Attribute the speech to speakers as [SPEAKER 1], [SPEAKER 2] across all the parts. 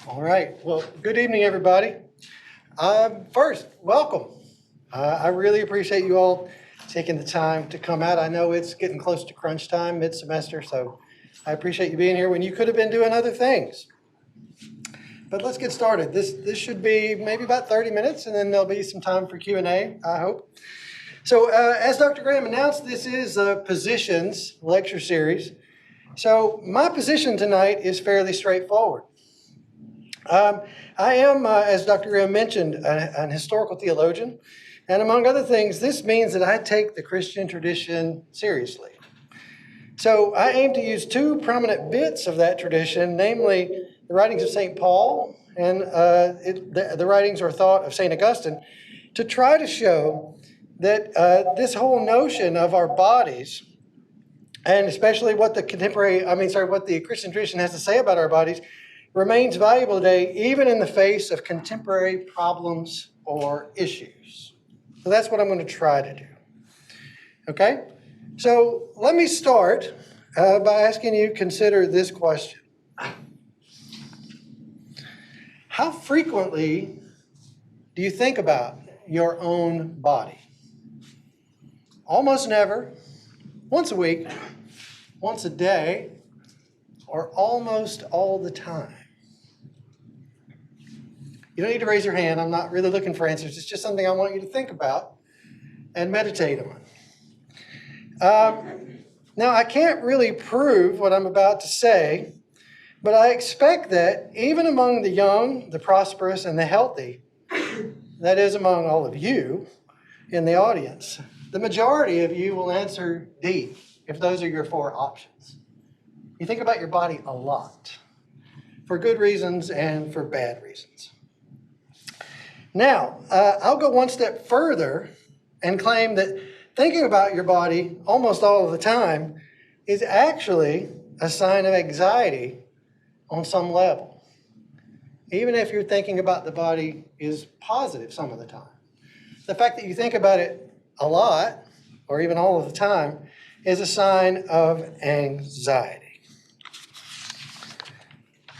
[SPEAKER 1] All right. Well, good evening, everybody. First, welcome. I really appreciate you all taking the time to come out. I know it's getting close to crunch time, mid-semester, so I appreciate you being here when you could have been doing other things. But let's get started. This should be maybe about 30 minutes, and then there'll be some time for Q&A, I hope. So as Dr. Graham announced, this is a Positions lecture series. So my position tonight is fairly straightforward. I am, as Dr. Graham mentioned, an historical theologian. And among other things, this means that I take the Christian tradition seriously. So I aim to use two prominent bits of that tradition, namely the writings of St. Paul and the writings or thought of St. Augustine, to try to show that this whole notion of our bodies, and especially what the Christian tradition has to say about our bodies, remains valuable today, even in the face of contemporary problems or issues. So that's what I'm going to try to do. Okay? So let me start by asking you to consider this question. How frequently do you think about your own body? Almost never, once a week, once a day, or almost all the time? You don't need to raise your hand. I'm not really looking for answers. It's just something I want you to think about and meditate on. Now, I can't really prove what I'm about to say, but I expect that even among the young, the prosperous, and the healthy, that is among all of you in the audience, the majority of you will answer D, if those are your four options. You think about your body a lot, for good reasons and for bad reasons. Now, I'll go one step further and claim that thinking about your body almost all of the time is actually a sign of anxiety on some level, even if you're thinking about the body is positive some of the time. The fact that you think about it a lot, or even all of the time, is a sign of anxiety.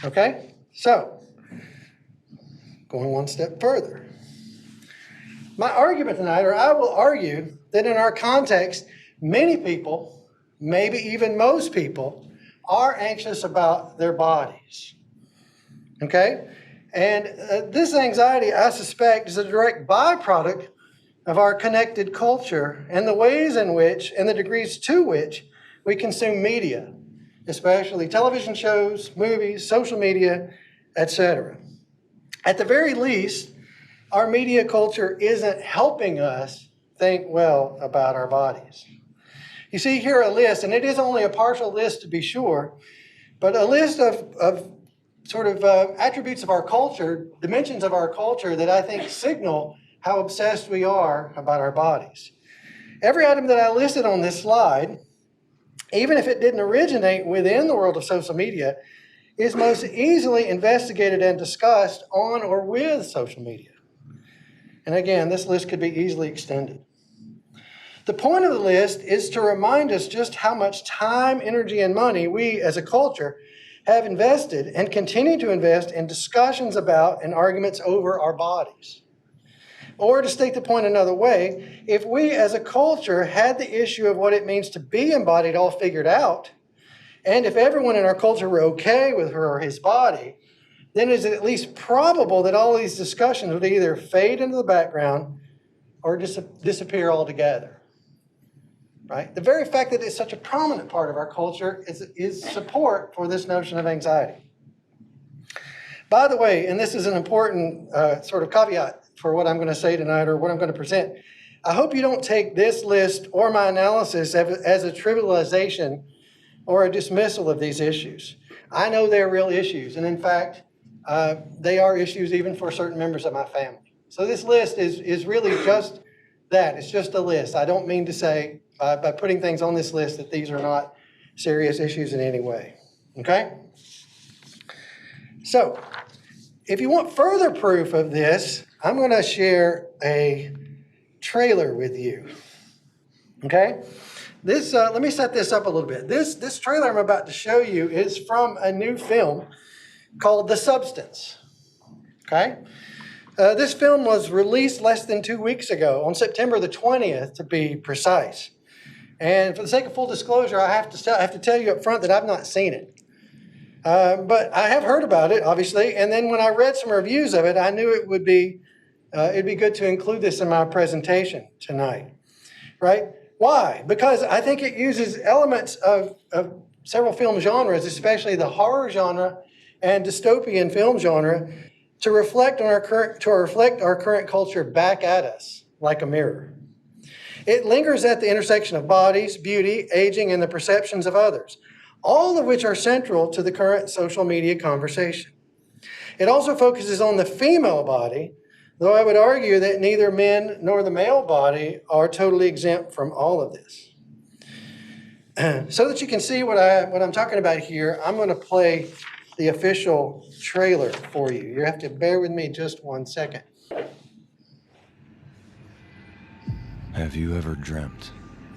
[SPEAKER 1] Okay? So, going one step further. My argument tonight, or I will argue that in our context, many people, maybe even most people, are anxious about their bodies. Okay? And this anxiety, I suspect, is a direct byproduct of our connected culture and the ways in which, and the degrees to which, we consume media, especially television shows, movies, social media, etc. At the very least, our media culture isn't helping us think well about our bodies. You see here a list, and it is only a partial list to be sure, but a list of attributes of our culture, dimensions of our culture that I think signal how obsessed we are about our bodies. Every item that I listed on this slide, even if it didn't originate within the world of social media, is most easily investigated and discussed on or with social media. And again, this list could be easily extended. The point of the list is to remind us just how much time, energy, and money we as a culture have invested and continue to invest in discussions about and arguments over our bodies. Or to state the point another way, if we as a culture had the issue of what it means to be embodied all figured out, and if everyone in our culture were okay with her or his body, then is it at least probable that all these discussions would either fade into the background or disappear altogether, right? The very fact that it's such a prominent part of our culture is support for this notion of anxiety. By the way, and this is an important sort of caveat for what I'm going to say tonight or what I'm going to present, I hope you don't take this list or my analysis as a trivialization or a dismissal of these issues. I know they're real issues, and in fact, they are issues even for certain members of my family. So this list is really just that. It's just a list. I don't mean to say by putting things on this list that these are not serious issues in any way. Okay? So if you want further proof of this, I'm going to share a trailer with you. Okay? Let me set this up a little bit. This trailer I'm about to show you is from a new film called The Substance. Okay? This film was released less than 2 weeks ago, on September the 20th to be precise. And for the sake of full disclosure, I have to tell you up front that I've not seen it. But I have heard about it, obviously, and then when I read some reviews of it, I knew it'd be good to include this in my presentation tonight, right? Why? Because I think it uses elements of several film genres, especially the horror genre and dystopian film genre, to reflect our current culture back at us like a mirror. It lingers at the intersection of bodies, beauty, aging, and the perceptions of others, all of which are central to the current social media conversation. It also focuses on the female body, though I would argue that neither men nor the male body are totally exempt from all of this. So that you can see what I'm talking about here, I'm going to play the official trailer for you. You have to bear with me just 1 second.
[SPEAKER 2] Have you ever dreamt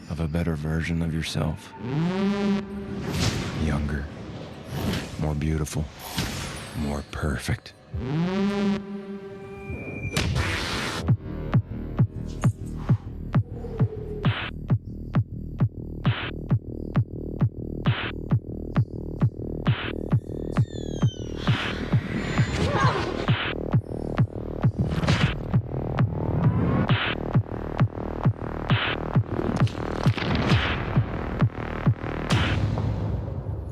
[SPEAKER 2] of a better version of yourself? Younger, more beautiful, more perfect.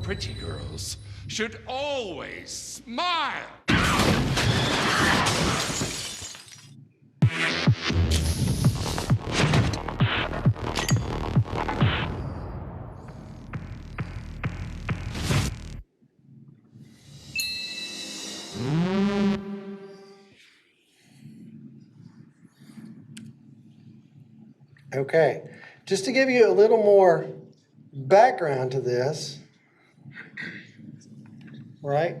[SPEAKER 3] Pretty girls should always smile.
[SPEAKER 1] Okay, just to give you a little more background to this, right?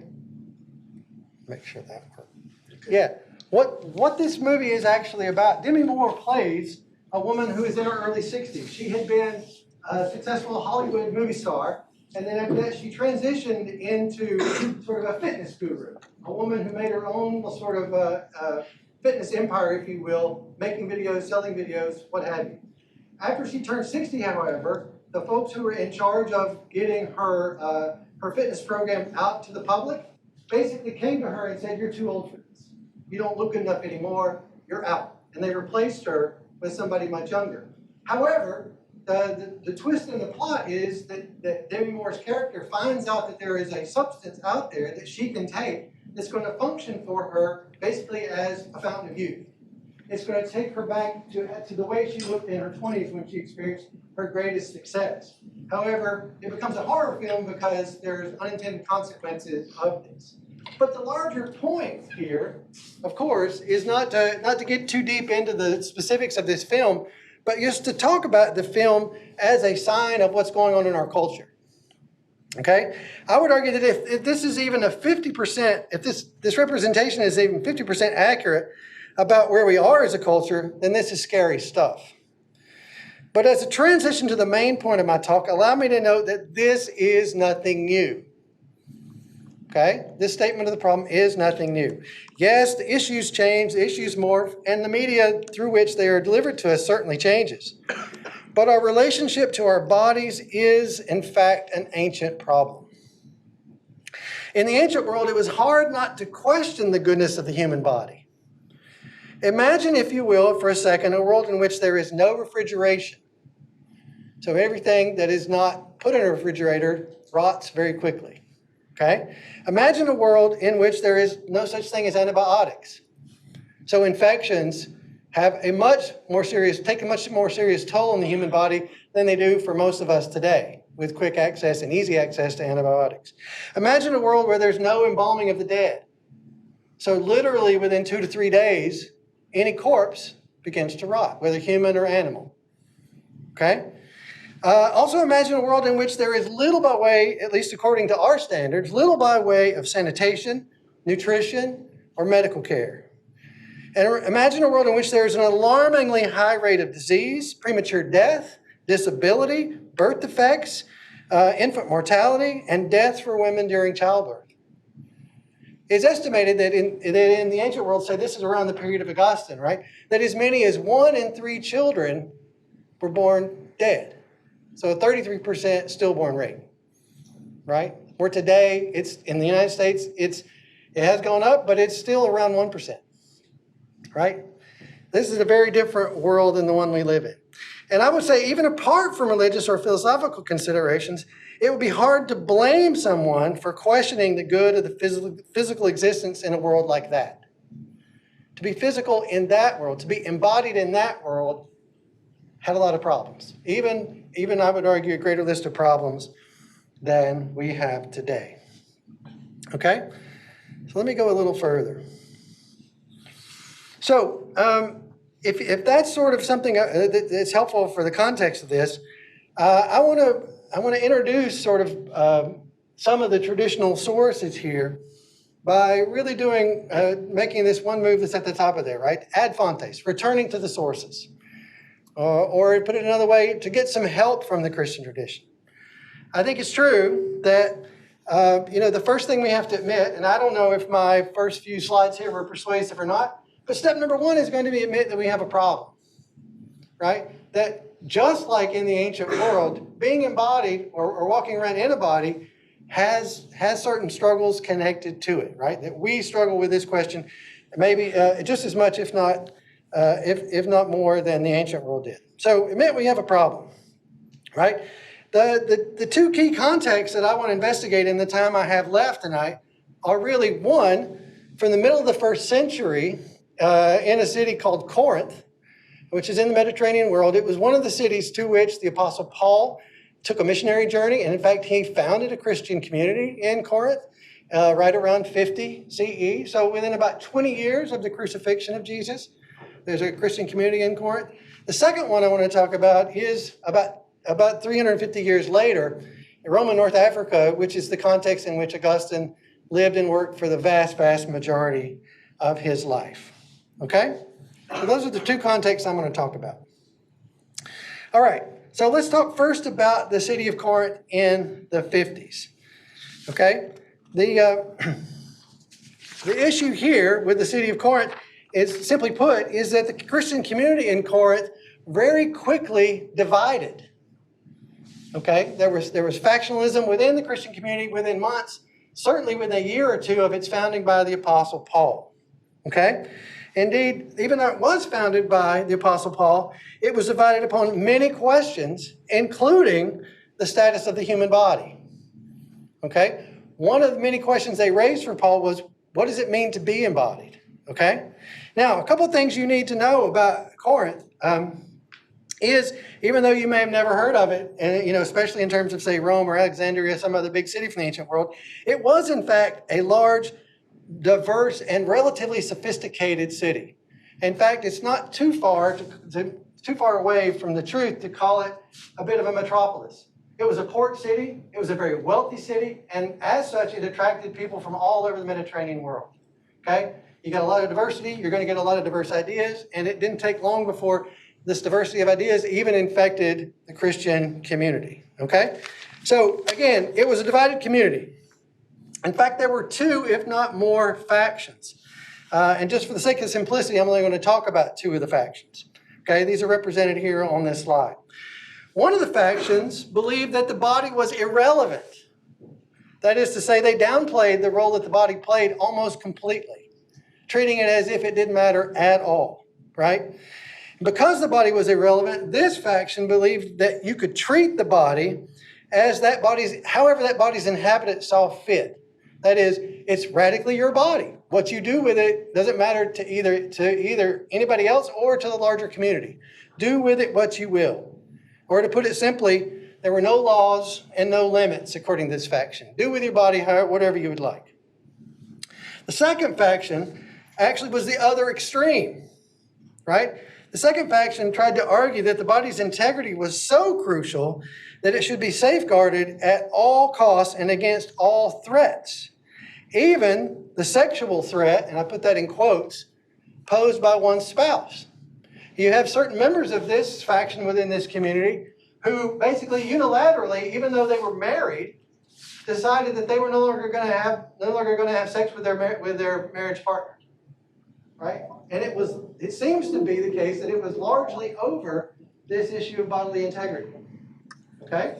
[SPEAKER 1] Make sure that works. Yeah, what this movie is actually about. Demi Moore plays a woman who is in her early 60s. She had been a successful Hollywood movie star, and then after that she transitioned into sort of a fitness guru, a woman who made her own sort of fitness empire, if you will, making videos, selling videos, what have you. After she turned 60, however, the folks who were in charge of getting her fitness program out to the public basically came to her and said, "You're too old for this. You don't look good enough anymore. You're out." And they replaced her with somebody much younger. However, the twist in the plot is that Demi Moore's character finds out that there is a substance out there that she can take that's going to function for her basically as a fountain of youth. It's going to take her back to the way she looked in her 20s when she experienced her greatest success. However, it becomes a horror film because there's unintended consequences of this. But the larger point here, of course, is not to get too deep into the specifics of this film, but just to talk about the film as a sign of what's going on in our culture. Okay? I would argue that if this is even a 50%, if this representation is even 50% accurate about where we are as a culture, then this is scary stuff. But as a transition to the main point of my talk, allow me to note that this is nothing new. Okay? This statement of the problem is nothing new. Yes, the issues change, the issues morph, and the media through which they are delivered to us certainly changes. But our relationship to our bodies is, in fact, an ancient problem. In the ancient world, it was hard not to question the goodness of the human body. Imagine, if you will, for a second, a world in which there is no refrigeration. So everything that is not put in a refrigerator rots very quickly. Okay? Imagine a world in which there is no such thing as antibiotics. So infections have take a much more serious toll on the human body than they do for most of us today, with quick access and easy access to antibiotics. Imagine a world where there's no embalming of the dead. So literally within 2 to 3 days, any corpse begins to rot, whether human or animal. Okay? Also imagine a world in which there is little by way, at least according to our standards, little by way of sanitation, nutrition, or medical care. And imagine a world in which there is an alarmingly high rate of disease, premature death, disability, birth defects, infant mortality, and death for women during childbirth. it's estimated that in the ancient world, say this is around the period of Augustine, right? That as many as 1 in 3 children were born dead. So a 33% stillborn rate, right? Where today, it's in the United States, it has gone up, but it's still around 1%, right? This is a very different world than the one we live in. And I would say even apart from religious or philosophical considerations, it would be hard to blame someone for questioning the good of the physical existence in a world like that. To be physical in that world, to be embodied in that world, had a lot of problems. Even I would argue, a greater list of problems than we have today. Okay? So let me go a little further. So if that's sort of something that's helpful for the context of this, I want to introduce sort of some of the traditional sources here by really making this one move that's at the top of there, right? Ad fontes, returning to the sources. Or put it another way, to get some help from the Christian tradition. I think it's true that, the first thing we have to admit, and I don't know if my first few slides here were persuasive or not, but step number 1 is going to be admit that we have a problem, right? That just like in the ancient world, being embodied or walking around in a body has certain struggles connected to it, right? That we struggle with this question maybe just as much, if not more than the ancient world did. So admit we have a problem, right? The 2 key contexts that I want to investigate in the time I have left tonight are really, one, from the middle of the 1st century in a city called Corinth, which is in the Mediterranean world. It was one of the cities to which the Apostle Paul took a missionary journey, and in fact, he founded a Christian community in Corinth right around 50 CE. So within about 20 years of the crucifixion of Jesus, there's a Christian community in Corinth. The second one I want to talk about is about 350 years later in Rome, North Africa, which is the context in which Augustine lived and worked for the vast, vast majority of his life. Okay? So those are the 2 contexts I'm going to talk about. All right. So let's talk first about the city of Corinth in the 50s. Okay? The issue here with the city of Corinth is, simply put, is that the Christian community in Corinth very quickly divided. Okay? There was factionalism within the Christian community within months, certainly within a year or 2 of its founding by the Apostle Paul. Okay? Indeed, even though it was founded by the Apostle Paul, it was divided upon many questions, including the status of the human body. Okay? One of the many questions they raised for Paul was, what does it mean to be embodied? Okay? Now, a couple of things you need to know about Corinth is, even though you may have never heard of it, and especially in terms of, say, Rome or Alexandria, some other big city from the ancient world, it was, in fact, a large, diverse, and relatively sophisticated city. In fact, it's not too far away from the truth to call it a bit of a metropolis. It was a port city, it was a very wealthy city, and as such, it attracted people from all over the Mediterranean world. Okay? You got a lot of diversity, you're going to get a lot of diverse ideas, and it didn't take long before this diversity of ideas even infected the Christian community. Okay? So, again, it was a divided community. In fact, there were 2, if not more, factions. And just for the sake of simplicity, I'm only going to talk about 2 of the factions. Okay, these are represented here on this slide. One of the factions believed that the body was irrelevant. That is to say, they downplayed the role that the body played almost completely, treating it as if it didn't matter at all, right? Because the body was irrelevant, this faction believed that you could treat the body as however that body's inhabitant saw fit. That is, it's radically your body. What you do with it doesn't matter to either anybody else or to the larger community. Do with it what you will. Or to put it simply, there were no laws and no limits according to this faction. Do with your body whatever you would like. The second faction actually was the other extreme, right? The second faction tried to argue that the body's integrity was so crucial that it should be safeguarded at all costs and against all threats, even the sexual threat, and I put that in quotes, posed by one's spouse. You have certain members of this faction within this community who basically unilaterally, even though they were married, decided that they were no longer going to have sex with their marriage partner, right? And it seems to be the case that it was largely over this issue of bodily integrity. Okay,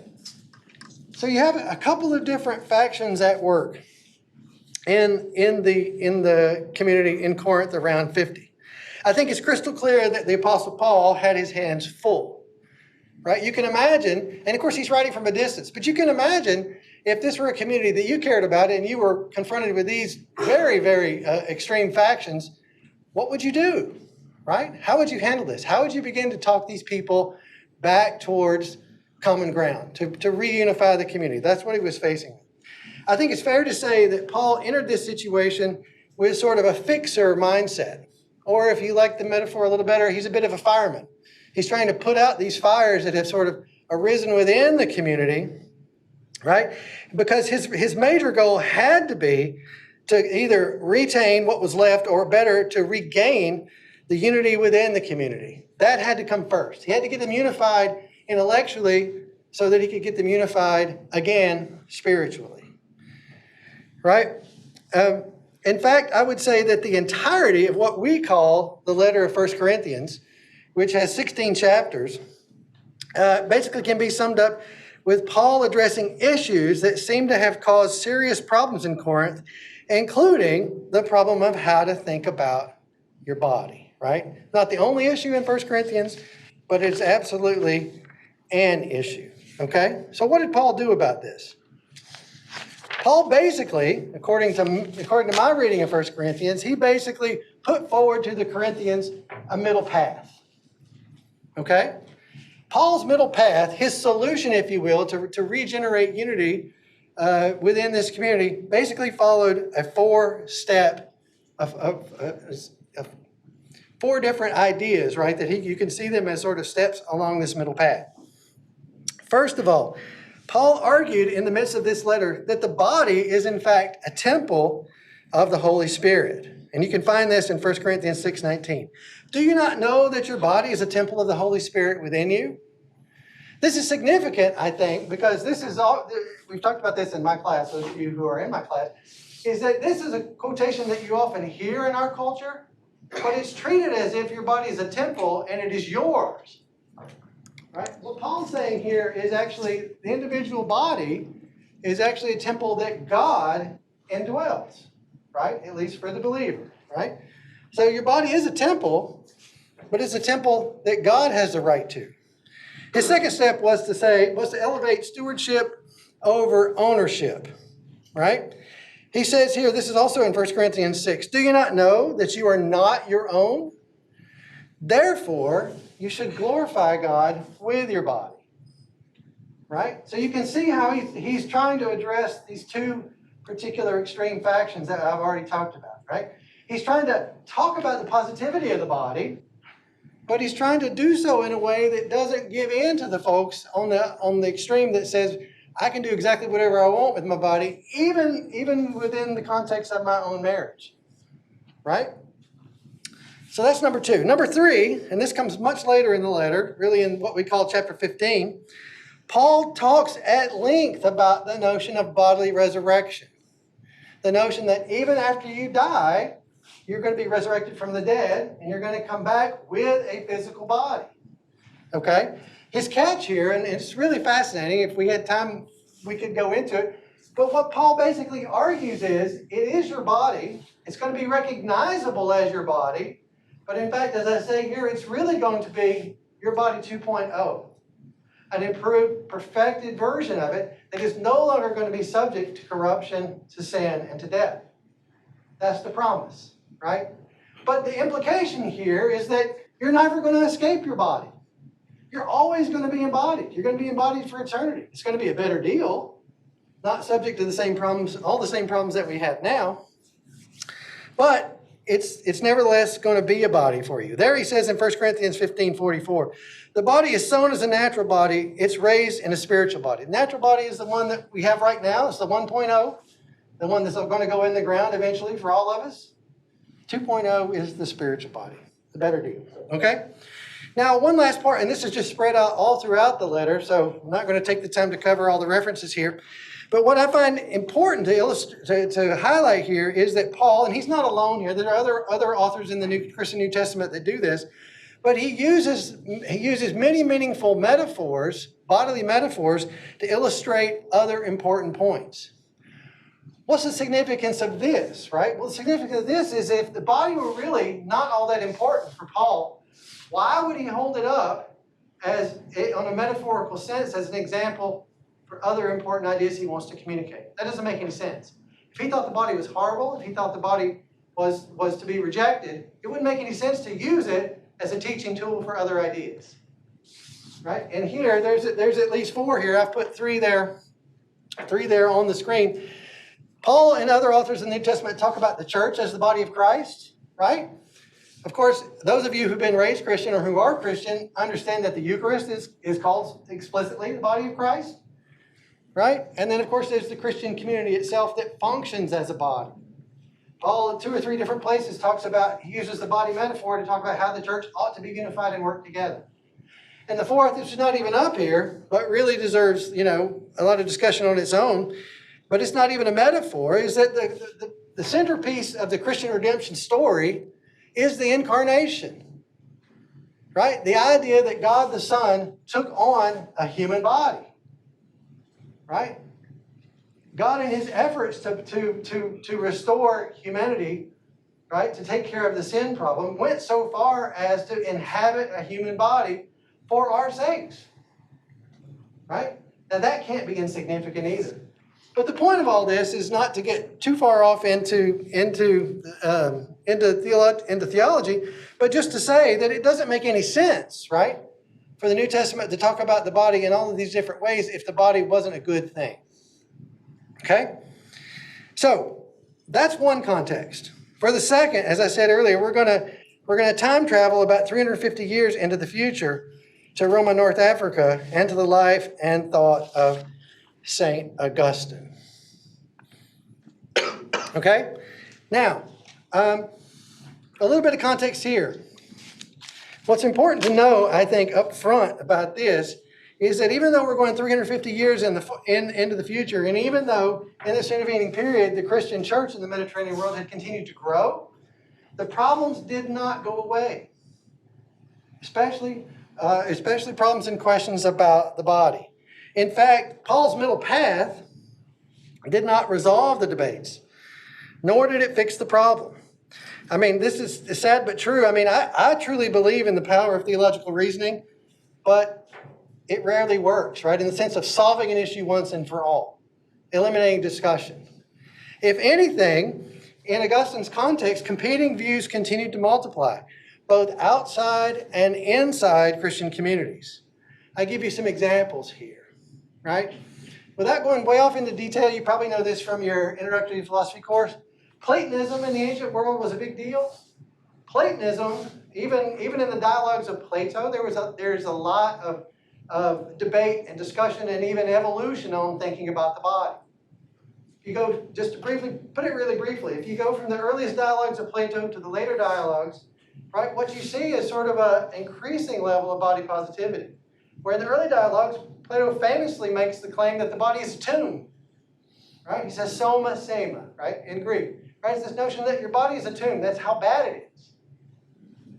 [SPEAKER 1] so you have a couple of different factions at work in the community in Corinth around 50. I think it's crystal clear that the Apostle Paul had his hands full, right? You can imagine, and of course he's writing from a distance, but you can imagine if this were a community that you cared about and you were confronted with these very, very extreme factions, what would you do, right? How would you handle this? How would you begin to talk these people back towards common ground, to reunify the community? That's what he was facing. I think it's fair to say that Paul entered this situation with sort of a fixer mindset. Or if you like the metaphor a little better, he's a bit of a fireman. He's trying to put out these fires that have sort of arisen within the community, right? Because his major goal had to be to either retain what was left or better, to regain the unity within the community. That had to come first. He had to get them unified intellectually so that he could get them unified again spiritually, right? In fact, I would say that the entirety of what we call the letter of 1 Corinthians, which has 16 chapters, basically can be summed up with Paul addressing issues that seem to have caused serious problems in Corinth, including the problem of how to think about your body, right? Not the only issue in 1 Corinthians, but it's absolutely an issue, okay? So what did Paul do about this? Paul basically, according to my reading of 1 Corinthians, he basically put forward to the Corinthians a middle path. Okay? Paul's middle path, his solution, if you will, to regenerate unity within this community, basically followed a four-step of four different ideas, right? That you can see them as sort of steps along this middle path. First of all, Paul argued in the midst of this letter that the body is in fact a temple of the Holy Spirit. And you can find this in 1 Corinthians 6:19. Do you not know that your body is a temple of the Holy Spirit within you? This is significant, I think, because this is all, we've talked about this in my class, those of you who are in my class, is that this is a quotation that you often hear in our culture, but it's treated as if your body is a temple and it is yours. Right? What Paul's saying here is actually the individual body is actually a temple that God indwells, right? At least for the believer, right? So your body is a temple, but it's a temple that God has the right to. His second step was to elevate stewardship over ownership, right? He says here, this is also in 1 Corinthians 6, do you not know that you are not your own? Therefore, you should glorify God with your body, right? So you can see how he's trying to address these two particular extreme factions that I've already talked about, right? He's trying to talk about the positivity of the body, but he's trying to do so in a way that doesn't give in to the folks on the extreme that says, I can do exactly whatever I want with my body, even within the context of my own marriage, right? So that's number two. Number three, and this comes much later in the letter, really in what we call chapter 15, Paul talks at length about the notion of bodily resurrection. The notion that even after you die, you're going to be resurrected from the dead, and you're going to come back with a physical body. Okay? His catch here, and it's really fascinating, if we had time, we could go into it, but what Paul basically argues is, it is your body, it's going to be recognizable as your body, but in fact, as I say here, it's really going to be your body 2.0, an improved, perfected version of it that is no longer going to be subject to corruption, to sin, and to death. That's the promise, right? But the implication here is that you're never going to escape your body. You're always going to be embodied. You're going to be embodied for eternity. It's going to be a better deal, not subject to the same problems, all the same problems that we have now, but it's nevertheless going to be a body for you. There he says in 1 Corinthians 15:44, the body is sown as a natural body. It's raised in a spiritual body. The natural body is the one that we have right now. It's the 1.0, the one that's going to go in the ground eventually for all of us. 2.0 is the spiritual body, the better deal. Okay? Now, one last part, and this is just spread out all throughout the letter, so I'm not going to take the time to cover all the references here. But what I find important to highlight here is that Paul, and he's not alone here, there are other authors in the Christian New Testament that do this, but he uses many meaningful metaphors, bodily metaphors, to illustrate other important points. What's the significance of this, right? Well, the significance of this is if the body were really not all that important for Paul, why would he hold it up on a metaphorical sense as an example for other important ideas he wants to communicate? That doesn't make any sense. If he thought the body was horrible, if he thought the body was to be rejected, it wouldn't make any sense to use it as a teaching tool for other ideas, right? And here, there's at least 4 here. I've put 3 there on the screen. Paul and other authors in the New Testament talk about the church as the body of Christ, right? Of course, those of you who've been raised Christian or who are Christian understand that the Eucharist is called explicitly the body of Christ, right? And then, of course, there's the Christian community itself that functions as a body. Paul, in 2 or 3 different places, he uses the body metaphor to talk about how the church ought to be unified and work together. And the 4th, which is not even up here, but really deserves, a lot of discussion on its own, but it's not even a metaphor, is that the centerpiece of the Christian redemption story is the incarnation, right? The idea that God the Son took on a human body, right? God, in his efforts to restore humanity, right, to take care of the sin problem, went so far as to inhabit a human body for our sakes, right? Now, that can't be insignificant either. But the point of all this is not to get too far off into theology, but just to say that it doesn't make any sense, right, for the New Testament to talk about the body in all of these different ways if the body wasn't a good thing. Okay? So that's one context. For the second, as I said earlier, we're going to time travel about 350 years into the future to Roma, North Africa, and to the life and thought of St. Augustine. Okay? Now, a little bit of context here. What's important to know, I think, up front about this is that even though we're going 350 years into the future, and even though in this intervening period the Christian church in the Mediterranean world had continued to grow, the problems did not go away, especially problems and questions about the body. In fact, Paul's middle path did not resolve the debates, nor did it fix the problem. I mean, this is sad but true. I mean, I truly believe in the power of theological reasoning, but it rarely works, right? In the sense of solving an issue once and for all, eliminating discussion. If anything, in Augustine's context, competing views continued to multiply, both outside and inside Christian communities. I give you some examples here, right? Without going way off into detail, you probably know this from your introductory philosophy course. Platonism in the ancient world was a big deal. Platonism, even in the dialogues of Plato, there's a lot of debate and discussion and even evolution on thinking about the body. If you go, just to put it really briefly, if you go from the earliest dialogues of Plato to the later dialogues, right, what you see is sort of an increasing level of body positivity. Where in the early dialogues, Plato famously makes the claim that the body is a tomb, right? He says soma sema, right, in Greek. Right, it's this notion that your body is a tomb. That's how bad it is,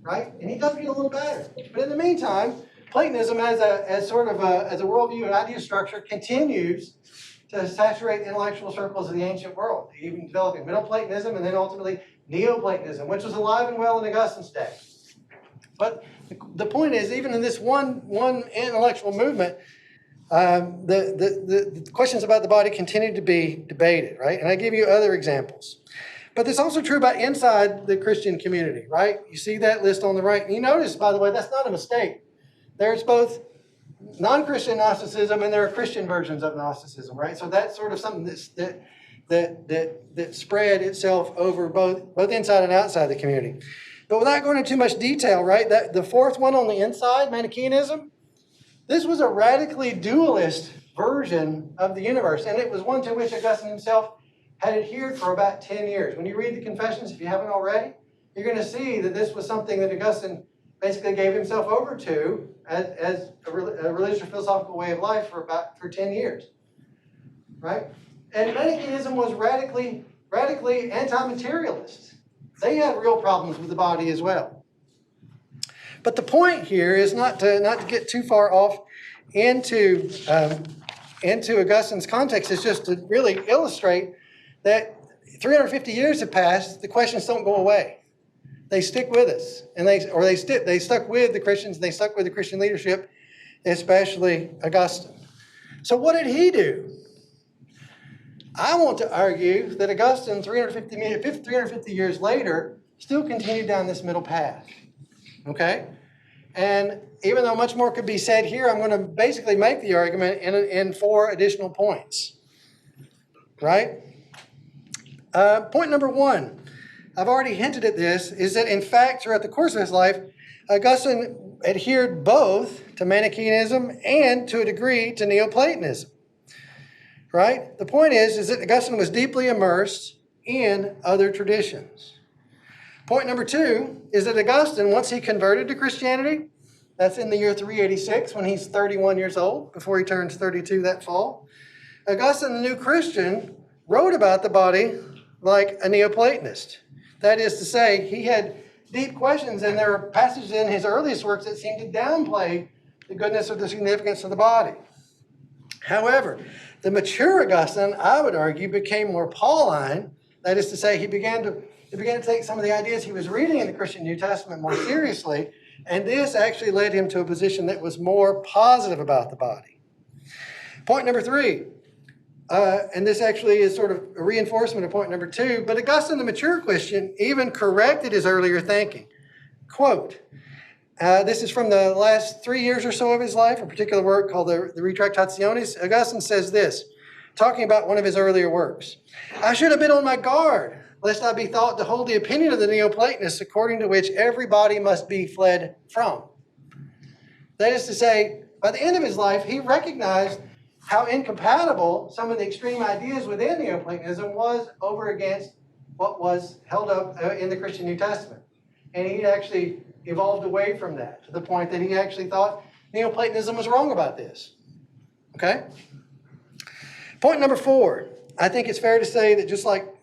[SPEAKER 1] right? And he does get a little better. But in the meantime, Platonism as a worldview and idea structure continues to saturate intellectual circles of the ancient world, even developing Middle Platonism and then ultimately Neoplatonism, which was alive and well in Augustine's day. But the point is, even in this one intellectual movement, the questions about the body continue to be debated, right? And I give you other examples. But this is also true about inside the Christian community, right? You see that list on the right. And you notice, by the way, that's not a mistake. There's both non-Christian Gnosticism and there are Christian versions of Gnosticism, right? So that's sort of something that spread itself over both inside and outside the community. But without going into too much detail, right? That the 4th one on the inside, Manichaeanism, this was a radically dualist version of the universe, and it was one to which Augustine himself had adhered for about 10 years. When you read the Confessions, if you haven't already, you're going to see that this was something that Augustine basically gave himself over to as a religious or philosophical way of life for 10 years. right? And Manichaeism was radically anti-materialist. They had real problems with the body as well. But the point here is not to get too far off into Augustine's context. Is just to really illustrate that 350 years have passed. The questions don't go away. They stick with us, and they stuck with the Christians. They stuck with the Christian leadership, especially Augustine. So what did he do? I want to argue that Augustine, 350 years later, still continued down this middle path. Okay? And even though much more could be said here, I'm going to basically make the argument in 4 additional points. Right? Point number 1, I've already hinted at this, is that in fact, throughout the course of his life, Augustine adhered both to Manichaeism and, to a degree, to Neoplatonism. Right? The point is that Augustine was deeply immersed in other traditions. Point number 2 is that Augustine, once he converted to Christianity, that's in the year 386 when he's 31 years old, before he turns 32 that fall, Augustine, the new Christian, wrote about the body like a Neoplatonist. That is to say, he had deep questions, and there are passages in his earliest works that seem to downplay the goodness or the significance of the body. However, the mature Augustine, I would argue, became more Pauline. That is to say, he began to take some of the ideas he was reading in the Christian New Testament more seriously, and this actually led him to a position that was more positive about the body. Point number 3, and this actually is sort of a reinforcement of point number 2, but Augustine, the mature Christian, even corrected his earlier thinking. Quote, this is from the last 3 years or so of his life, a particular work called the Retractationes. Augustine says this, talking about one of his earlier works. I should have been on my guard, lest I be thought to hold the opinion of the Neoplatonists, according to which every body must be fled from. That is to say, by the end of his life, he recognized how incompatible some of the extreme ideas within Neoplatonism was over against what was held up in the Christian New Testament. And he actually evolved away from that to the point that he actually thought Neoplatonism was wrong about this. Okay? Point number 4. I think it's fair to say that just like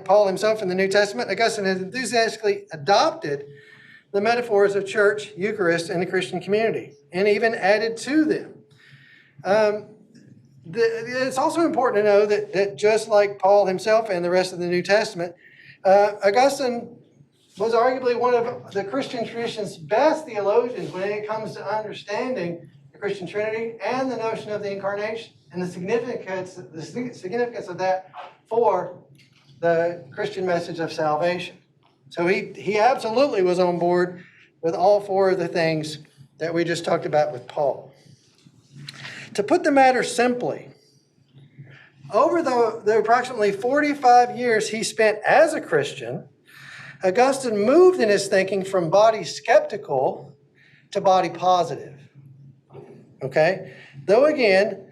[SPEAKER 1] Paul himself in the New Testament, Augustine has enthusiastically adopted the metaphors of church, Eucharist, and the Christian community, and even added to them. It's also important to know that just like Paul himself and the rest of the New Testament, Augustine was arguably one of the Christian tradition's best theologians when it comes to understanding the Christian Trinity and the notion of the Incarnation and the significance of that for the Christian message of salvation. So he absolutely was on board with all 4 of the things that we just talked about with Paul. To put the matter simply, over the approximately 45 years he spent as a Christian, Augustine moved in his thinking from body skeptical to body positive. Okay? Though again,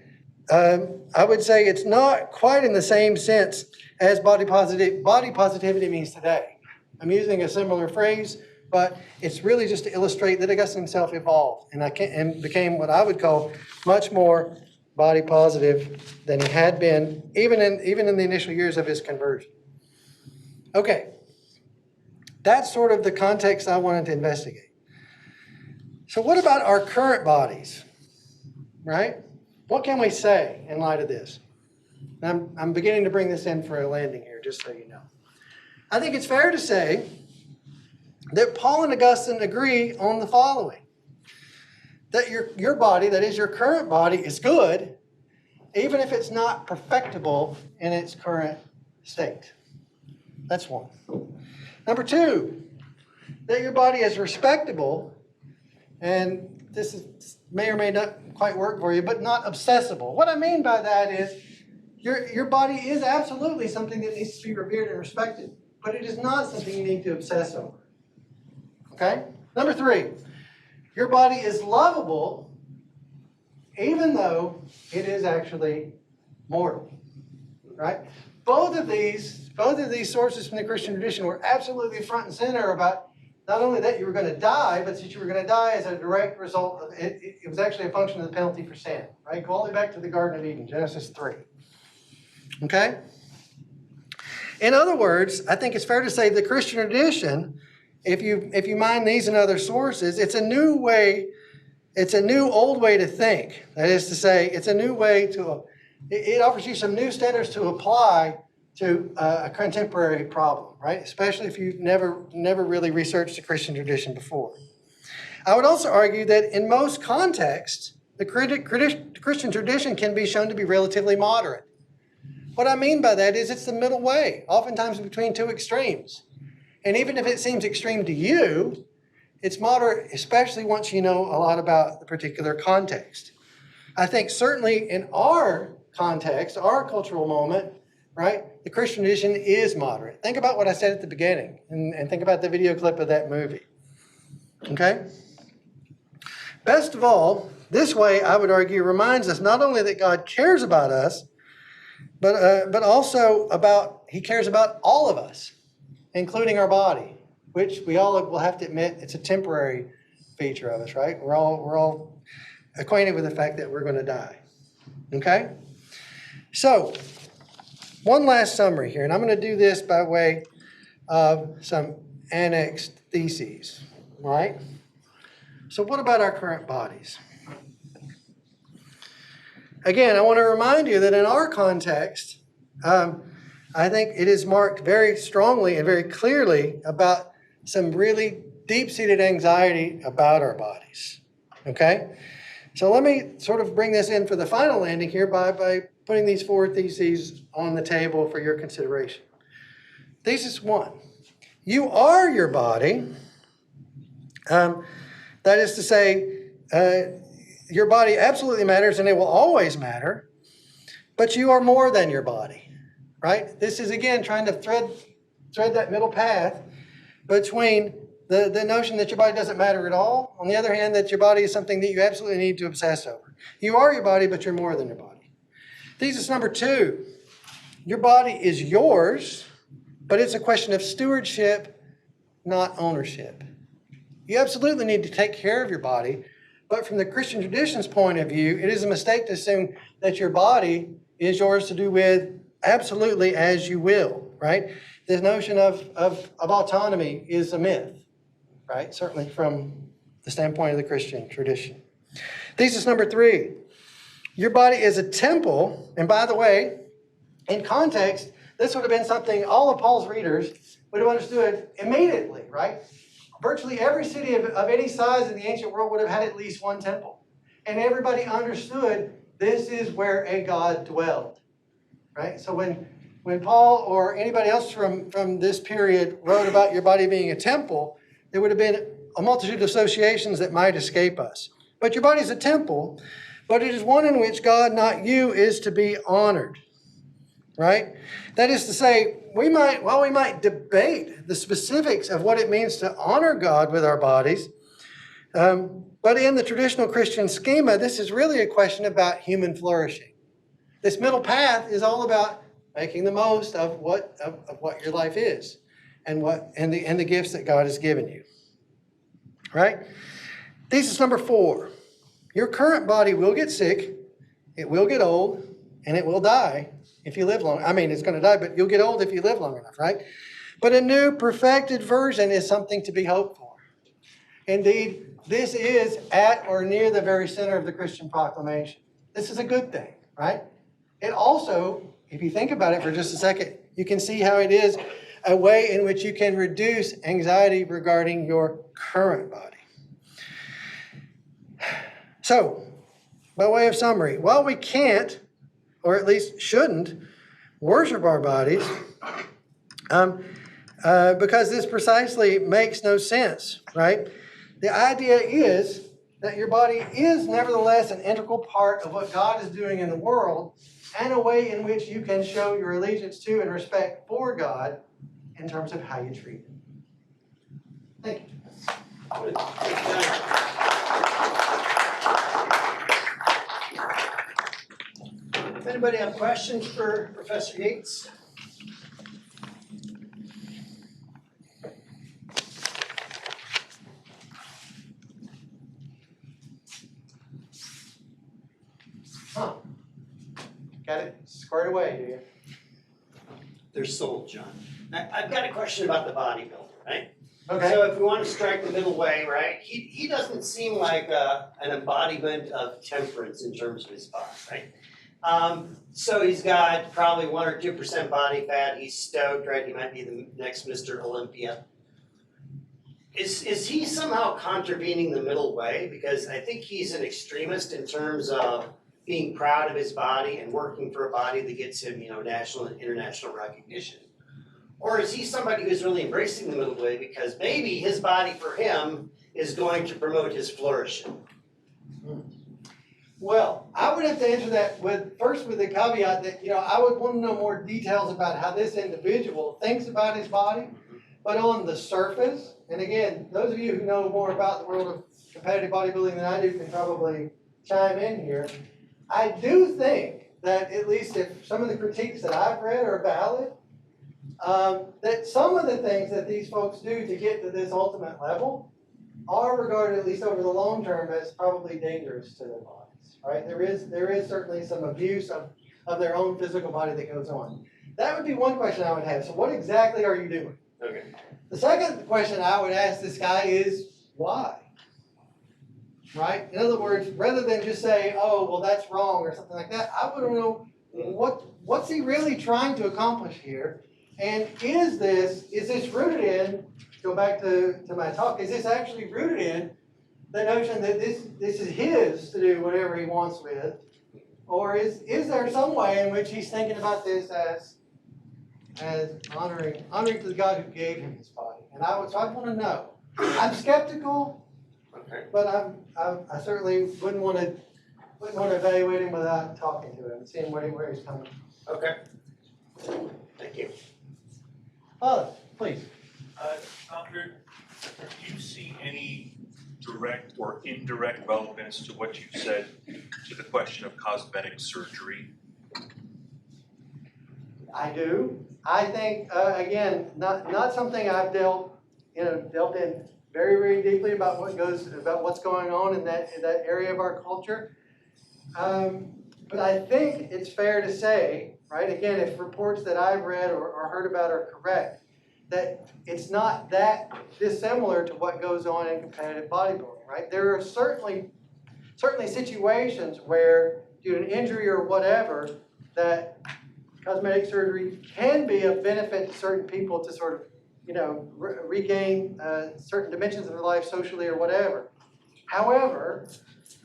[SPEAKER 1] I would say it's not quite in the same sense as body positivity means today. I'm using a similar phrase, but it's really just to illustrate that Augustine himself evolved and became what I would call much more body positive than he had been, even in the initial years of his conversion. Okay, that's sort of the context I wanted to investigate. So what about our current bodies, right? What can we say in light of this? I'm beginning to bring this in for a landing here, just so you know. I think it's fair to say that Paul and Augustine agree on the following. That your body, that is your current body, is good, even if it's not perfectible in its current state. That's one. Number 2, that your body is respectable, and this may or may not quite work for you, but not obsessible. What I mean by that is your body is absolutely something that needs to be revered and respected, but it is not something you need to obsess over. Okay? Number 3, your body is lovable, even though it is actually mortal. Right? Both of these sources from the Christian tradition were absolutely front and center about not only that you were going to die, but that you were going to die as a direct result of it. It was actually a function of the penalty for sin. Right? Go all the way back to the Garden of Eden, Genesis 3. Okay? In other words, I think it's fair to say the Christian tradition, if you mind these and other sources, it's a new old way to think. That is to say, it's a new way it offers you some new standards to apply to a contemporary problem, right? Especially if you've never really researched the Christian tradition before. I would also argue that in most contexts, the Christian tradition can be shown to be relatively moderate. What I mean by that is it's the middle way, oftentimes between two extremes. And even if it seems extreme to you, it's moderate, especially once you know a lot about the particular context. I think certainly in our context, our cultural moment, right, the Christian tradition is moderate. Think about what I said at the beginning and think about the video clip of that movie. Okay? Best of all, this way, I would argue, reminds us not only that God cares about us, but also He cares about all of us, including our body, which we all will have to admit it's a temporary feature of us, right? We're all acquainted with the fact that we're going to die. Okay? So, one last summary here, and I'm going to do this by way of some annexed theses, all right? So what about our current bodies? Again, I want to remind you that in our context, I think it is marked very strongly and very clearly about some really deep-seated anxiety about our bodies, okay? So let me sort of bring this in for the final landing here by putting these four theses on the table for your consideration. Thesis 1, you are your body. That is to say, your body absolutely matters and it will always matter, but you are more than your body, right? This is, again, trying to thread that middle path between the notion that your body doesn't matter at all, on the other hand, that your body is something that you absolutely need to obsess over. You are your body, but you're more than your body. Thesis number 2, your body is yours, but it's a question of stewardship, not ownership. You absolutely need to take care of your body, but from the Christian tradition's point of view, it is a mistake to assume that your body is yours to do with absolutely as you will, right? The notion of autonomy is a myth, right? Certainly from the standpoint of the Christian tradition. Thesis number 3, your body is a temple, and by the way, in context, this would have been something all of Paul's readers would have understood immediately, right? Virtually every city of any size in the ancient world would have had at least one temple. And everybody understood this is where a God dwelled, right? So when Paul or anybody else from this period wrote about your body being a temple, there would have been a multitude of associations that might escape us. But your body is a temple, but it is one in which God, not you, is to be honored, right? That is to say, while we might debate the specifics of what it means to honor God with our bodies, but in the traditional Christian schema, this is really a question about human flourishing. This middle path is all about making the most of what your life is and the gifts that God has given you, right? Thesis number 4, your current body will get sick, it will get old, and it will die if you live long. I mean, it's going to die, but you'll get old if you live long enough, right? But a new perfected version is something to be hoped for. Indeed, this is at or near the very center of the Christian proclamation. This is a good thing, right? It also, if you think about it for just a second, you can see how it is a way in which you can reduce anxiety regarding your current body. So, by way of summary, while we can't, or at least shouldn't, worship our bodies, because this precisely makes no sense, right? The idea is that your body is nevertheless an integral part of what God is doing in the world and a way in which you can show your allegiance to and respect for God in terms of how you treat Him. Thank you.
[SPEAKER 4] Does anybody have questions for Professor Yates?
[SPEAKER 1] Got it squared away, do you?
[SPEAKER 4] they're sold, John. I've got a question about the bodybuilder, right?
[SPEAKER 1] Okay.
[SPEAKER 4] So if we want to strike the middle way, right, he doesn't seem like an embodiment of temperance in terms of his body, right? So he's got probably 1 or 2% body fat. He's stoked, right? He might be the next Mr. Olympia. Is he somehow contravening the middle way? Because I think he's an extremist in terms of being proud of his body and working for a body that gets him, national and international recognition. Or is he somebody who's really embracing the middle way because maybe his body for him is going to promote his flourishing?
[SPEAKER 1] Well, I would have to answer that with the caveat that, I would want to know more details about how this individual thinks about his body. But on the surface, and again, those of you who know more about the world of competitive bodybuilding than I do can probably chime in here. I do think that at least if some of the critiques that I've read are valid, that some of the things that these folks do to get to this ultimate level are regarded, at least over the long term, as probably dangerous to their bodies, right? There is certainly some abuse of their own physical body that goes on. That would be one question I would have. So what exactly are you doing?
[SPEAKER 4] Okay.
[SPEAKER 1] The second question I would ask this guy is, why? Right? In other words, rather than just say, oh, well, that's wrong or something like that, I want to know what's he really trying to accomplish here? And is this rooted in, go back to my talk, is this actually rooted in the notion that this is his to do whatever he wants with? Or is there some way in which he's thinking about this as honoring to the God who gave him his body? And I want to know. I'm skeptical,
[SPEAKER 4] Okay.
[SPEAKER 1] but I certainly wouldn't want to evaluate him without talking to him and seeing where he's coming from.
[SPEAKER 4] Okay. Thank you.
[SPEAKER 1] Please.
[SPEAKER 5] Hunter, do you see any direct or indirect relevance to what you said to the question of cosmetic surgery?
[SPEAKER 1] I do. I think again, not something I've dealt in very, very deeply about what's going on in that area of our culture. But I think it's fair to say, right? Again, if reports that I've read or heard about are correct, that it's not that dissimilar to what goes on in competitive bodybuilding, right? There are certainly situations where, due to an injury or whatever, that cosmetic surgery can be a benefit to certain people to sort of, regain certain dimensions of their life socially or whatever. However,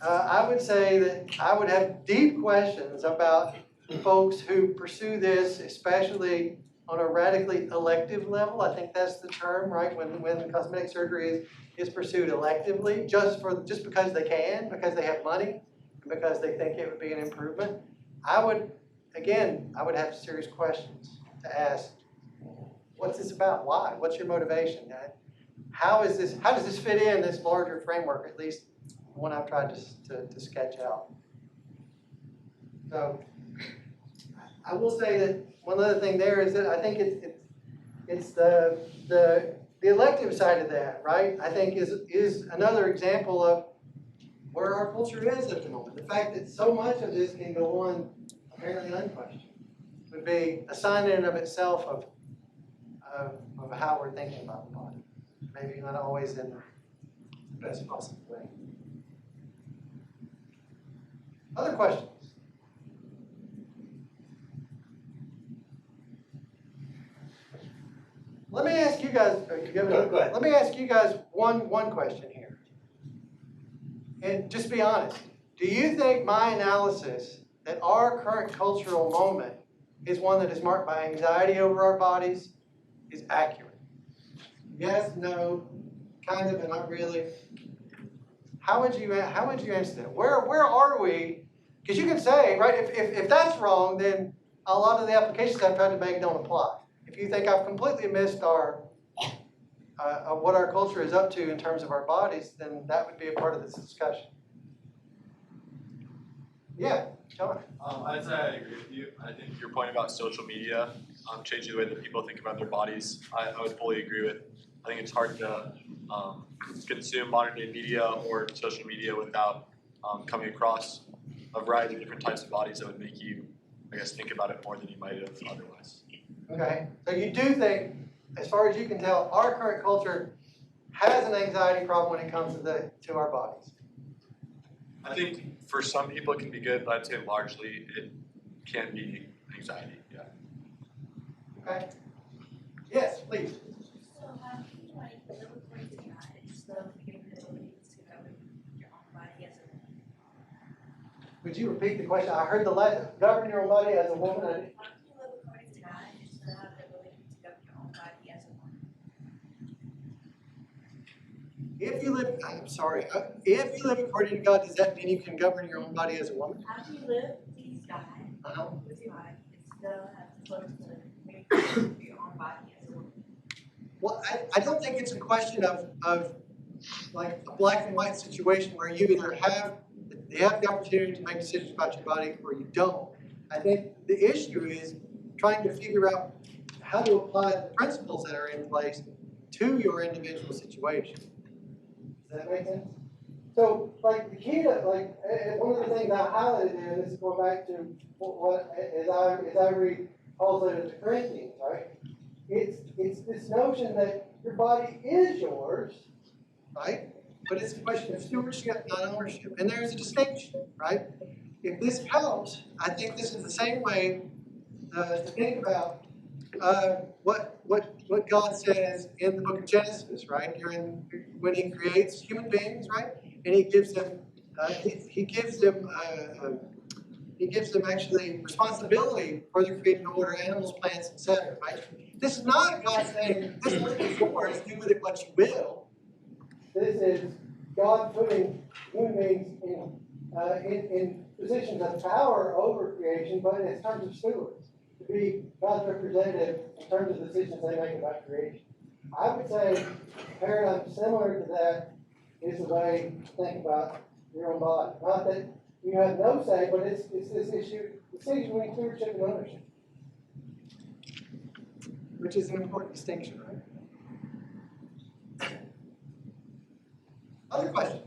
[SPEAKER 1] I would say that I would have deep questions about folks who pursue this, especially on a radically elective level. I think that's the term, right? When cosmetic surgery is pursued electively, just because they can, because they have money, and because they think it would be an improvement. I would have serious questions to ask. What's this about? Why? What's your motivation? How does this fit in this larger framework, at least one I've tried to sketch out? So I will say that one other thing there is that I think it's the elective side of that, right? I think is another example of where our culture is at the moment. The fact that so much of this can go on apparently unquestioned would be a sign in and of itself of how we're thinking about the body. Maybe not always in the best possible way. Other questions? Let me ask you guys.
[SPEAKER 4] Go ahead.
[SPEAKER 1] Let me ask you guys one question here, and just be honest. Do you think my analysis that our current cultural moment is one that is marked by anxiety over our bodies is accurate? Yes, no, kind of, but not really. How would you answer that? Where are we? Because you can say, right, if that's wrong, then a lot of the applications I've tried to make don't apply. If you think I've completely missed what our culture is up to in terms of our bodies, then that would be a part of this discussion. Yeah, John.
[SPEAKER 6] I'd say I agree with you. I think your point about social media changing the way that people think about their bodies, I would fully agree with. I think it's hard to consume modern day media or social media without coming across a variety of different types of bodies that would make you, I guess, think about it more than you might have otherwise.
[SPEAKER 1] Okay, so you do think, as far as you can tell, our current culture has an anxiety problem when it comes to our bodies.
[SPEAKER 6] I think for some people it can be good, but I'd say largely it can be anxiety, yeah.
[SPEAKER 1] Okay. Yes, please.
[SPEAKER 7] So how can you like live according to God and still give the ability to govern your own body as a woman?
[SPEAKER 1] Would you repeat the question? I heard the last, govern your own body as a woman.
[SPEAKER 7] How can you live according to God and still have the ability to govern your own body as a woman?
[SPEAKER 1] If you live, I'm sorry, if you live according to God, does that mean you can govern your own body as a woman?
[SPEAKER 7] How can you live please God
[SPEAKER 1] Uh-huh.
[SPEAKER 7] with your body and still have the choice to make your own body as a woman?
[SPEAKER 1] Well, I don't think it's a question of like a black and white situation where you either have the opportunity to make decisions about your body or you don't. I think the issue is trying to figure out how to apply the principles that are in place to your individual situation. Does that make sense? So, like the key to one of the things I highlighted there, and this is going back to what as I read Paul's letter to the Corinthians, right? It's this notion that your body is yours, right? But it's a question of stewardship, not ownership. And there is a distinction, right? If this helps, I think this is the same way to think about what God says in the book of Genesis, right? When He creates human beings, right? And He gives them He gives them actually responsibility for the created order, animals, plants, etc. Right? This is not God saying this land is yours, do with it what you will. This is God putting human beings in positions of power over creation, but in terms of stewards, to be God's representative in terms of decisions they make about creation. I would say a paradigm similar to that is the way to think about your own body. Not that you have no say, but it's this issue, decision between stewardship and ownership, which is an important distinction, right? Other questions?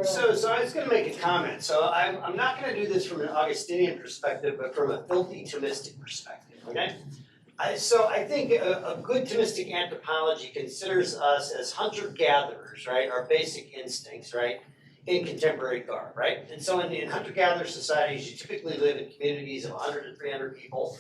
[SPEAKER 4] So I was going to make a comment. So I'm not going to do this from an Augustinian perspective, but from a filthy Thomistic perspective, okay? So I think a good Thomistic anthropology considers us as hunter-gatherers, right? Our basic instincts, right? In contemporary garb, right? And so in hunter-gatherer societies, you typically live in communities of 100 to 300 people.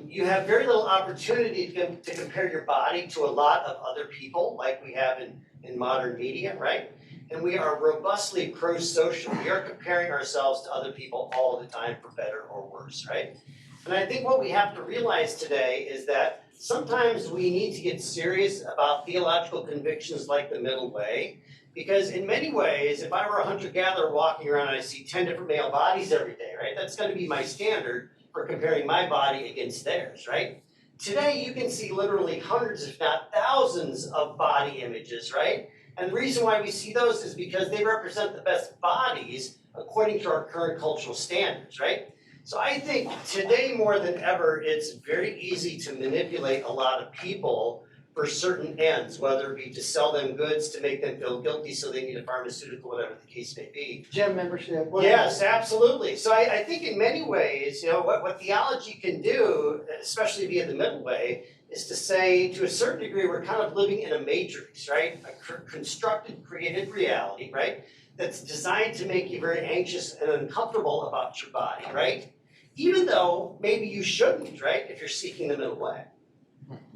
[SPEAKER 4] You have very little opportunity to compare your body to a lot of other people, like we have in modern media, right? And we are robustly pro-social. We are comparing ourselves to other people all the time, for better or worse, right? And I think what we have to realize today is that sometimes we need to get serious about theological convictions like the middle way, because in many ways, if I were a hunter-gatherer walking around and I see 10 different male bodies every day, right, that's going to be my standard for comparing my body against theirs, right? Today, you can see literally hundreds, if not thousands, of body images, right? And the reason why we see those is because they represent the best bodies according to our current cultural standards, right? So I think today more than ever, it's very easy to manipulate a lot of people for certain ends, whether it be to sell them goods, to make them feel guilty so they need a pharmaceutical, whatever the case may be.
[SPEAKER 1] Gym membership. Whatever.
[SPEAKER 4] Yes, absolutely. So I think in many ways, what theology can do, especially via the middle way, is to say, to a certain degree, we're kind of living in a matrix, right? A constructed, created reality, right? That's designed to make you very anxious and uncomfortable about your body, right? Even though maybe you shouldn't, right? If you're seeking the middle way.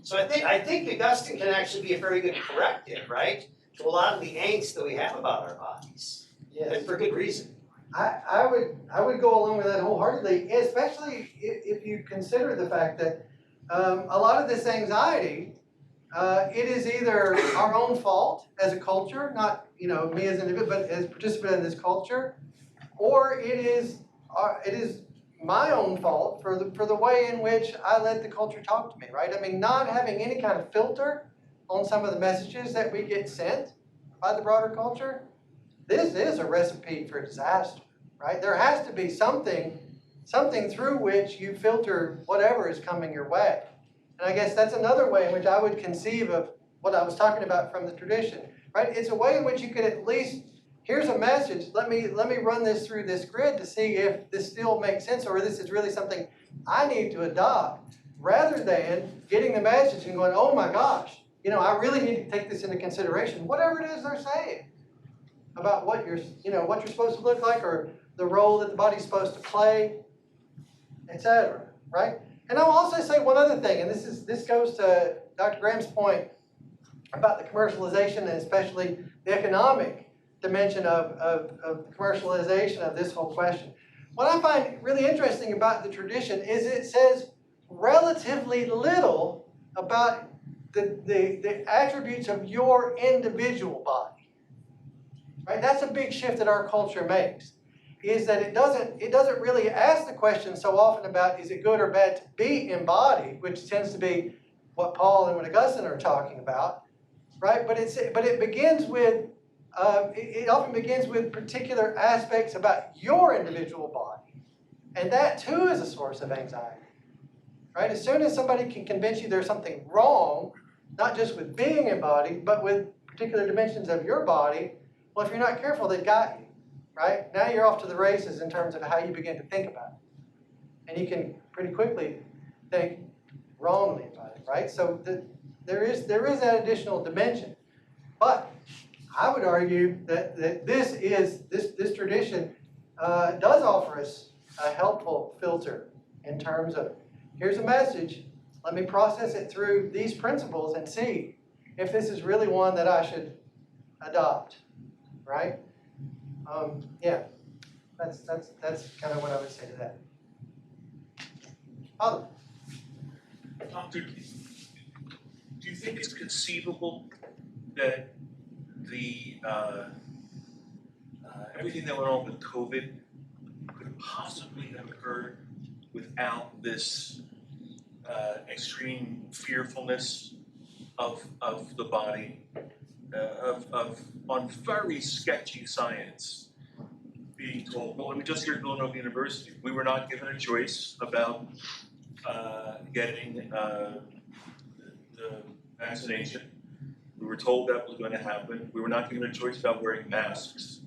[SPEAKER 4] So I think Augustine can actually be a very good corrective, right? To a lot of the angst that we have about our bodies.
[SPEAKER 1] Yes.
[SPEAKER 4] And for good reason.
[SPEAKER 1] I would go along with that wholeheartedly, especially if you consider the fact that a lot of this anxiety, it is either our own fault as a culture, not me as an individual, but as a participant in this culture, or it is my own fault for the way in which I let the culture talk to me, right? I mean, not having any kind of filter on some of the messages that we get sent by the broader culture. This is a recipe for disaster, right? There has to be something through which you filter whatever is coming your way. And I guess that's another way in which I would conceive of what I was talking about from the tradition, right? It's a way in which you could at least here's a message. Let me run this through this grid to see if this still makes sense or this is really something I need to adopt, rather than getting the message and going, oh my gosh, I really need to take this into consideration, whatever it is they're saying about what you're supposed to look like or the role that the body's supposed to play, etc. Right? And I'll also say one other thing, and this goes to Dr. Graham's point about the commercialization and especially the economic dimension of the commercialization of this whole question. What I find really interesting about the tradition is it says relatively little about the attributes of your individual body. Right? That's a big shift that our culture makes, is that it doesn't really ask the question so often about is it good or bad to be embodied, which tends to be what Paul and what Augustine are talking about, right? But it begins with it often begins with particular aspects about your individual body, and that too is a source of anxiety, right? As soon as somebody can convince you there's something wrong, not just with being embodied, but with particular dimensions of your body, well, if you're not careful, they've got you, right? Now you're off to the races in terms of how you begin to think about it, and you can pretty quickly think wrongly about it, right? So there is that additional dimension, but I would argue that this tradition does offer us a helpful filter in terms of, here's a message, let me process it through these principles and see if this is really one that I should adopt, right? Yeah, that's kind of what I would say to that. Father?
[SPEAKER 5] Doctor, do you think it's conceivable that the everything that went on with COVID could possibly have occurred without this extreme fearfulness of the body, on very sketchy science being told? Well, we just here at Villanova University, we were not given a choice about getting the vaccination. We were told that was going to happen. We were not given a choice about wearing masks.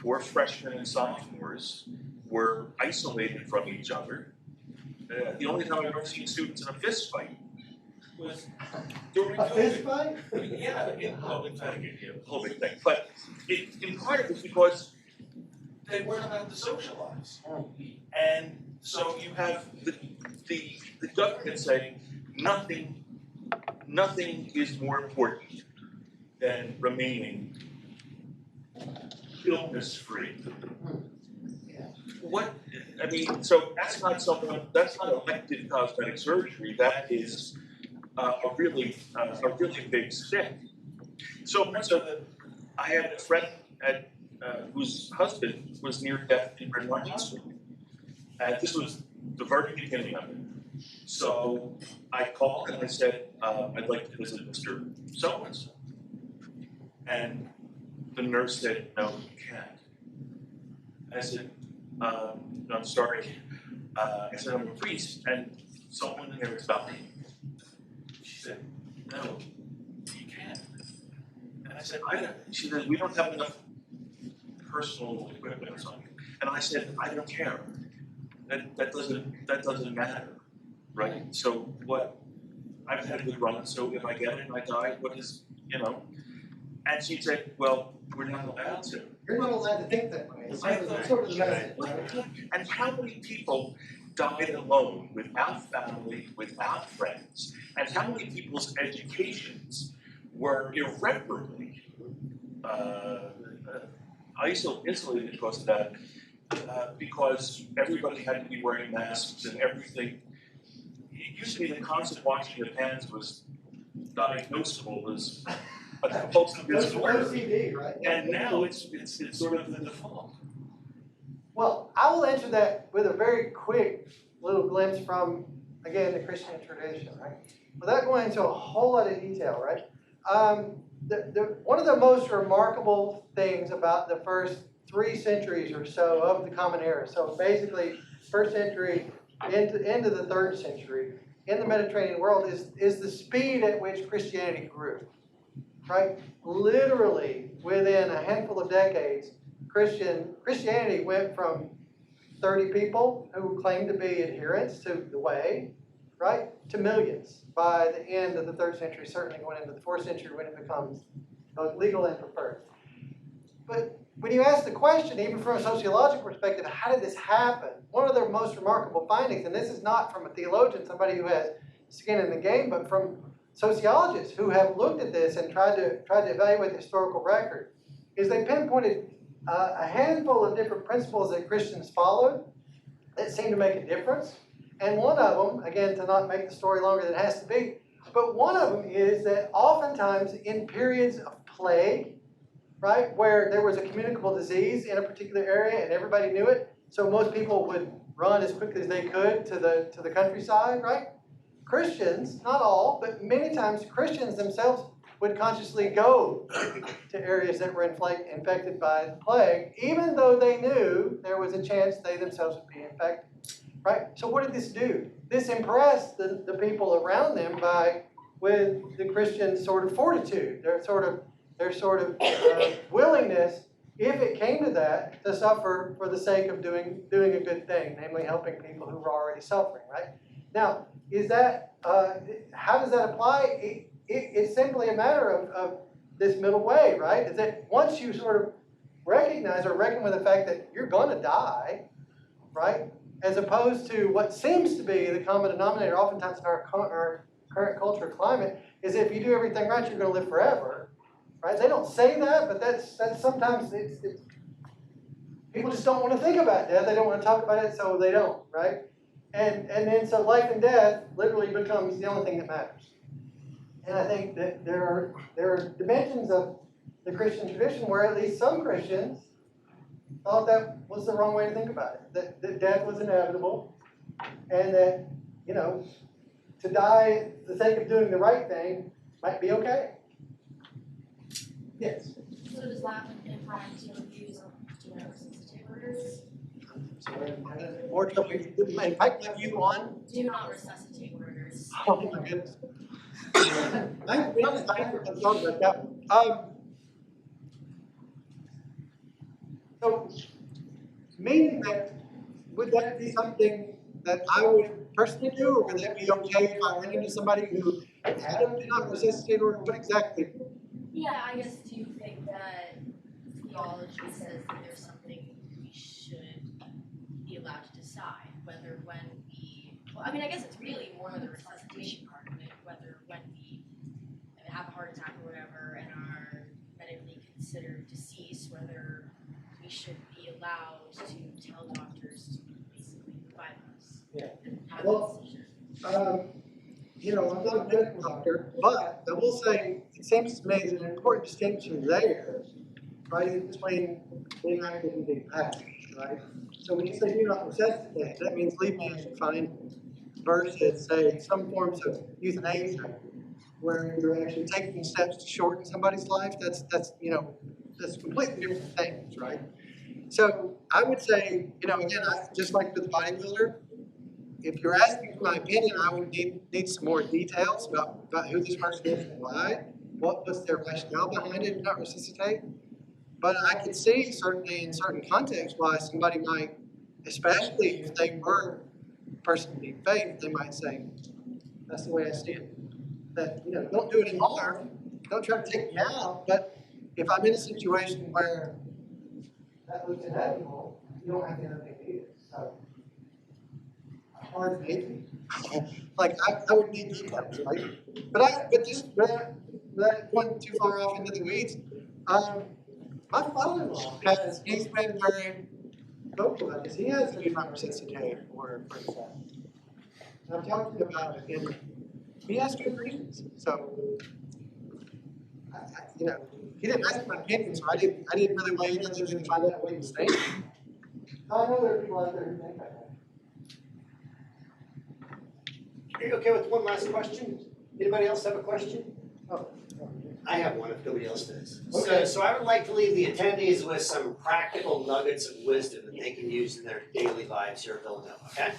[SPEAKER 5] 4 freshmen and sophomores were isolated from each other. The only time I've ever seen students in a fist fight was during
[SPEAKER 1] A
[SPEAKER 5] COVID.
[SPEAKER 1] fist fight?
[SPEAKER 5] Yeah, in public thing. But in part it was because they weren't allowed to socialize. And so you have the government saying nothing is more important than remaining illness-free. So that's not elective cosmetic surgery. That is a really big stick. So much so that I had a friend whose husband was near death in Bryn Mawr Hospital. And this was the very beginning of it. So I called and I said, I'd like to visit Mr. So-and-so. And the nurse said, no, you can't. I said, no, I'm sorry. I said, I'm a priest, and someone in there was dying. She said, no, you can't. And I said, she said, we don't have enough personal equipment or something. And I said, I don't care. That doesn't matter, right? So what? I've had a good run, so if I get it and I die, what is, And she said, well, we're not allowed to.
[SPEAKER 1] You're not allowed to think that way. That's sort of the message, right?
[SPEAKER 5] And how many people died alone, without family, without friends? And how many people's educations were irreparably isolated because of that? Because everybody had to be wearing masks and everything. It used to be the constant washing of hands was diagnosable as a compulsive disorder.
[SPEAKER 1] OCD, right?
[SPEAKER 5] And now it's sort of the default.
[SPEAKER 1] Well, I will answer that with a very quick little glimpse from, again, the Christian tradition, right? Without going into a whole lot of detail, right? One of the most remarkable things about the first 3 centuries or so of the Common Era, so basically first century into the 3rd century in the Mediterranean world, is the speed at which Christianity grew. right? Literally, within a handful of decades, Christianity went from 30 people who claimed to be adherents to the way, right, to millions by the end of the 3rd century, certainly going into the 4th century when it becomes both legal and preferred. But when you ask the question, even from a sociological perspective, how did this happen? One of the most remarkable findings, and this is not from a theologian, somebody who has skin in the game, but from sociologists who have looked at this and tried to evaluate the historical record, is they pinpointed a handful of different principles that Christians followed that seem to make a difference. And one of them, again, to not make the story longer than it has to be, but one of them is that oftentimes in periods of plague, right, where there was a communicable disease in a particular area and everybody knew it, so most people would run as quickly as they could to the countryside, right? Christians, not all, but many times Christians themselves would consciously go to areas that were infected by the plague, even though they knew there was a chance they themselves would be infected, right? So what did this do? This impressed the people around them with the Christian sort of fortitude, their sort of willingness, if it came to that, to suffer for the sake of doing a good thing, namely helping people who were already suffering, right? Now, is that how does that apply? It's simply a matter of this middle way, right? Is that once you sort of recognize or reckon with the fact that you're going to die, right? As opposed to what seems to be the common denominator, oftentimes in our current culture climate, is if you do everything right, you're going to live forever, right? They don't say that, but that's sometimes it's people just don't want to think about death. They don't want to talk about it, so they don't, right? And then so life and death literally becomes the only thing that matters. And I think that there are dimensions of the Christian tradition where at least some Christians thought that was the wrong way to think about it. That death was inevitable, and that, you know, to die for the sake of doing the right thing might be okay. Yes.
[SPEAKER 7] So does that imply your views on resuscitate orders?
[SPEAKER 1] Sorry, more trouble. In fact, like you on.
[SPEAKER 7] Do not resuscitate orders.
[SPEAKER 1] Oh my goodness. I have to be honest, I haven't thought about that one. So, meaning that, would that be something that I would personally do, or would that be okay if I ran into somebody who had a do not resuscitate order? What exactly?
[SPEAKER 7] Yeah, I guess, do you think that theology says that there's something we should be allowed to decide, whether when we, well, I mean, I guess it's really more of the resuscitation part of it, whether when we have a heart attack or whatever and are medically considered deceased, whether we should be allowed to tell doctors to basically revive us.
[SPEAKER 1] Yeah.
[SPEAKER 7] And have
[SPEAKER 1] Well,
[SPEAKER 7] a decision.
[SPEAKER 1] You know, I'm not a medical doctor, but I will say it seems to me there's an important distinction there, right, between being active and being passive, right? So when you say do not resuscitate, that means leave me as you find versus, say, some forms of euthanasia, where you're actually taking steps to shorten somebody's life. That's completely different things, right? So I would say, you know, again, just like with the bodybuilder, if you're asking for my opinion, I would need some more details about who this person is and why, what's their rationale behind it, not resuscitate. But I could see certainly in certain contexts why somebody might, especially if they were a person of deep faith, they might say, that's the way I see it. That, you know, don't do any harm, don't try to take me out, but if I'm in a situation where that looks inevitable, you don't have to intervene either. So, hard maybe. Like I would need details, right? But just without going too far off into the weeds, my father-in-law he's been very vocal about this. He has to do not resuscitate for himself. And I'm talking about it, and he has good reasons. So, you know, he didn't ask my opinion, so I didn't really weigh in other than find out what he was saying. I know there are people out there who think that.
[SPEAKER 4] Are you okay with one last question? Anybody else have a question?
[SPEAKER 1] Oh.
[SPEAKER 4] I have one if nobody else does.
[SPEAKER 1] Okay.
[SPEAKER 4] So I would like to leave the attendees with some practical nuggets of wisdom that they can use in their daily lives here at Villanova, okay?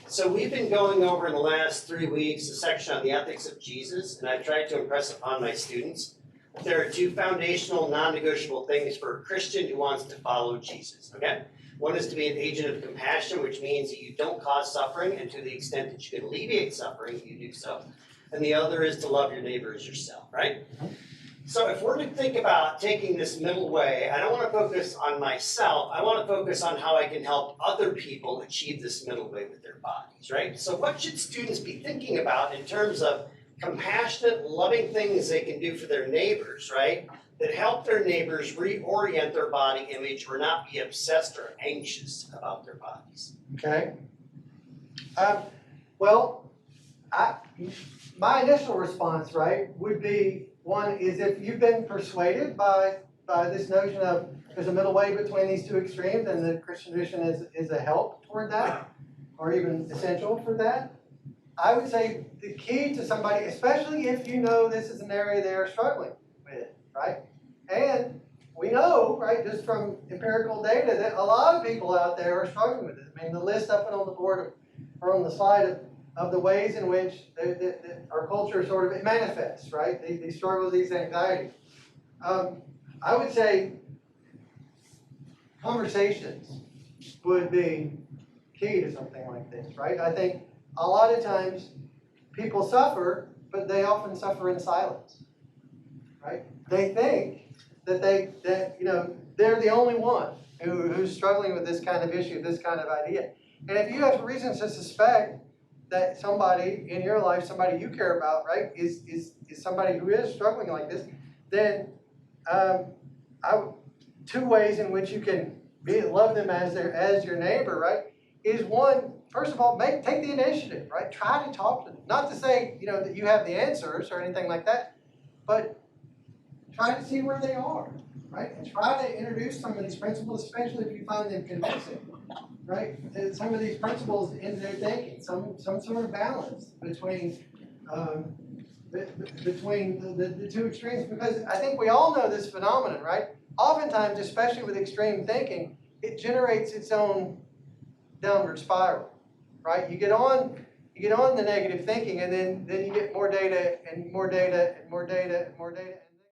[SPEAKER 4] So we've been going over in the last 3 weeks a section on the ethics of Jesus, and I've tried to impress upon my students there are two foundational, non-negotiable things for a Christian who wants to follow Jesus, okay? One is to be an agent of compassion, which means that you don't cause suffering, and to the extent that you can alleviate suffering, you do so. And the other is to love your neighbor as yourself, right? So if we're to think about taking this middle way, I don't want to focus on myself. I want to focus on how I can help other people achieve this middle way with their bodies, right? So what should students be thinking about in terms of compassionate, loving things they can do for their neighbors, right? That help their neighbors reorient their body image or not be obsessed or anxious about their bodies.
[SPEAKER 1] Okay. My initial response, right, would be, one is if you've been persuaded by this notion of there's a middle way between these two extremes and the Christian tradition is a help toward that, or even essential for that, I would say the key to somebody, especially if you know this is an area they are struggling with, right? And we know, right, just from empirical data that a lot of people out there are struggling with it. I mean, the list up and on the board or on the slide of the ways in which our culture sort of manifests, right? These struggles, these anxieties. I would say conversations would be key to something like this, right? I think a lot of times people suffer, but they often suffer in silence, right? They think that they're the only one who's struggling with this kind of issue, this kind of idea. And if you have reasons to suspect that somebody in your life, somebody you care about, right, is somebody who is struggling like this, then two ways in which you can love them as your neighbor, right, is one, first of all, take the initiative, right? Try to talk to them. Not to say, that you have the answers or anything like that, but try to see where they are, right? And try to introduce some of these principles, especially if you find them convincing, right? Some of these principles in their thinking, some sort of balance between the two extremes, because I think we all know this phenomenon, right? Oftentimes, especially with extreme thinking, it generates its own downward spiral, right? You get on the negative thinking, and then you get more data and more data and more data and more data.